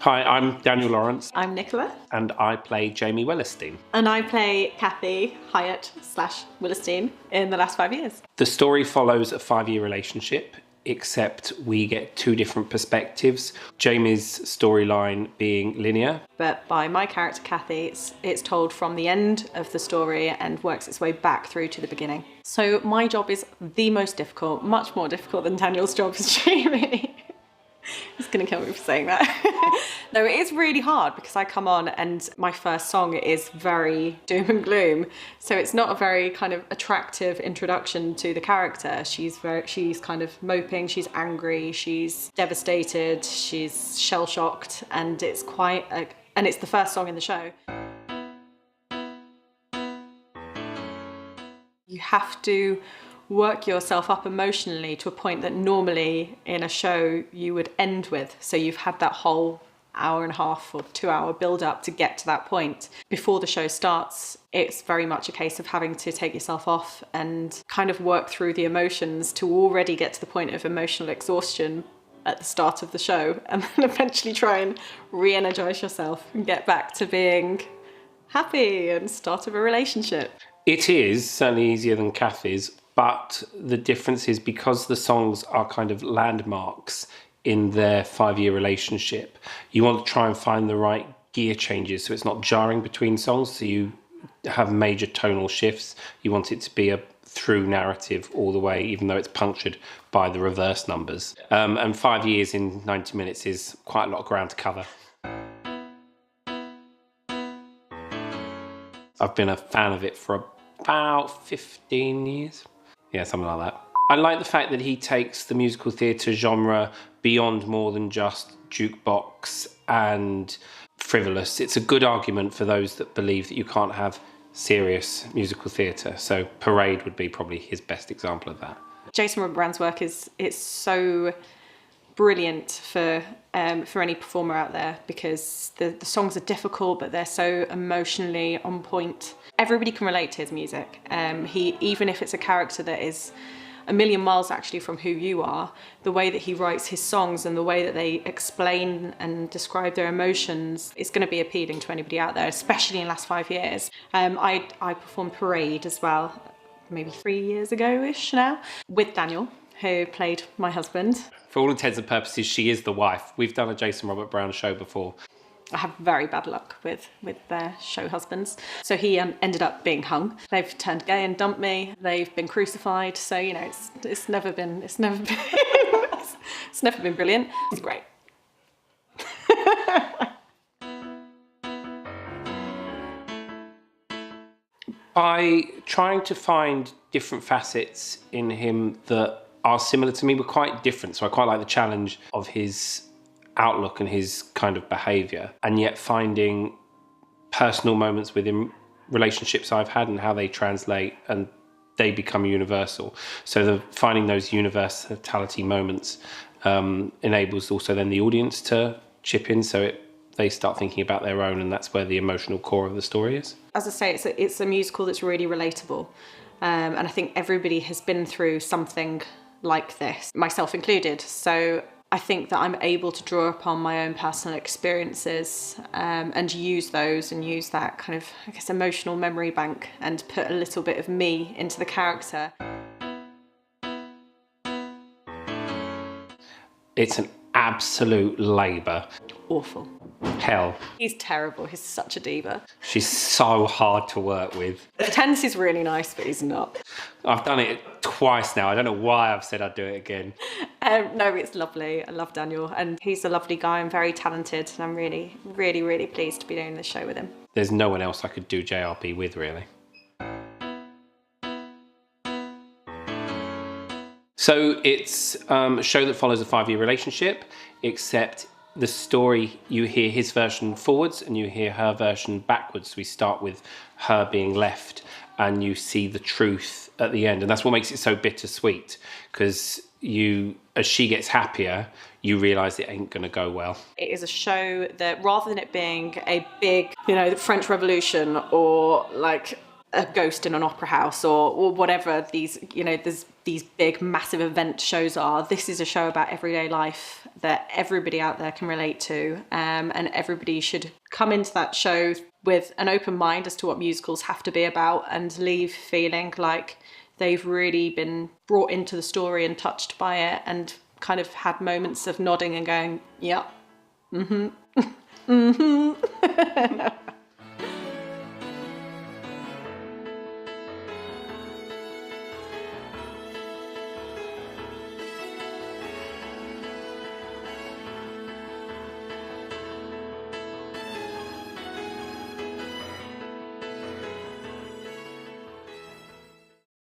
Hi, I'm Daniel Lawrence. I'm Nicola. And I play Jamie Wellerstein. And I play Cathy Hiatt / Wellerstein in the last 5 years. The story follows a 5-year relationship, except we get two different perspectives. Jamie's storyline being linear. But by my character Cathy, it's told from the end of the story and works its way back through to the beginning. So my job is the most difficult, much more difficult than Daniel's job as Jamie. He's going to kill me for saying that. No, it is really hard because I come on and my first song is very doom and gloom. So it's not a very kind of attractive introduction to the character. She's kind of moping, she's angry, she's devastated, she's shell-shocked, and it's and it's the first song in the show. You have to work yourself up emotionally to a point that normally in a show you would end with. So you've had that whole hour and a half or 2 hour build up to get to that point. Before the show starts, it's very much a case of having to take yourself off and kind of work through the emotions to already get to the point of emotional exhaustion at the start of the show, and then eventually try and re-energize yourself and get back to being happy and start of a relationship. It is certainly easier than Cathy's, but the difference is because the songs are kind of landmarks in their 5-year relationship, you want to try and find the right gear changes so it's not jarring between songs, so you have major tonal shifts. You want it to be a through narrative all the way, even though it's punctured by the reverse numbers. And 5 years in 90 minutes is quite a lot of ground to cover. I've been a fan of it for about 15 years. Yeah, something like that. I like the fact that he takes the musical theatre genre beyond more than just jukebox and frivolous. It's a good argument for those that believe that you can't have serious musical theatre. So Parade would be probably his best example of that. Jason Robert Brown's work is so brilliant for any performer out there, because the songs are difficult but they're so emotionally on point. Everybody can relate to his music. Even if it's a character that is a million miles actually from who you are, the way that he writes his songs and the way that they explain and describe their emotions is going to be appealing to anybody out there, especially in the last 5 years. I performed Parade as well, maybe 3 years ago-ish now, with Daniel, who played my husband. For all intents and purposes, she is the wife. We've done a Jason Robert Brown show before. I have very bad luck with their show husbands. So he ended up being hung. They've turned gay and dumped me. They've been crucified. So, you know, it's never been it's never been brilliant. It's great. By trying to find different facets in him that are similar to me but quite different. So I quite like the challenge of his outlook and his kind of behaviour, and yet finding personal moments within relationships I've had and how they translate and they become universal. So finding those universality moments enables also then the audience to chip in, so they start thinking about their own, and that's where the emotional core of the story is. As I say, it's a musical that's really relatable, and I think everybody has been through something like this, myself included. So I think that I'm able to draw upon my own personal experiences and use those and use that kind of, I guess, emotional memory bank and put a little bit of me into the character. It's an absolute labour. Awful. Hell. He's terrible. He's such a diva. She's so hard to work with. The tense is really nice, but he's not. I've done it twice now. I don't know why I've said I'd do it again. No, it's lovely. I love Daniel, and he's a lovely guy and very talented, and I'm really, really, really pleased to be doing this show with him. There's no one else I could do JRP with, really. So it's a show that follows a 5-year relationship, except the story, you hear his version forwards and you hear her version backwards. We start with her being left and you see the truth at the end. And that's what makes it so bittersweet, because as she gets happier, you realise it ain't going to go well. It is a show that, rather than it being a big, the French Revolution or like a ghost in an opera house or whatever these, there's these big massive event shows are, this is a show about everyday life that everybody out there can relate to, and everybody should come into that show with an open mind as to what musicals have to be about and leave feeling like they've really been brought into the story and touched by it and kind of had moments of nodding and going, yeah, mm-hmm, mm-hmm.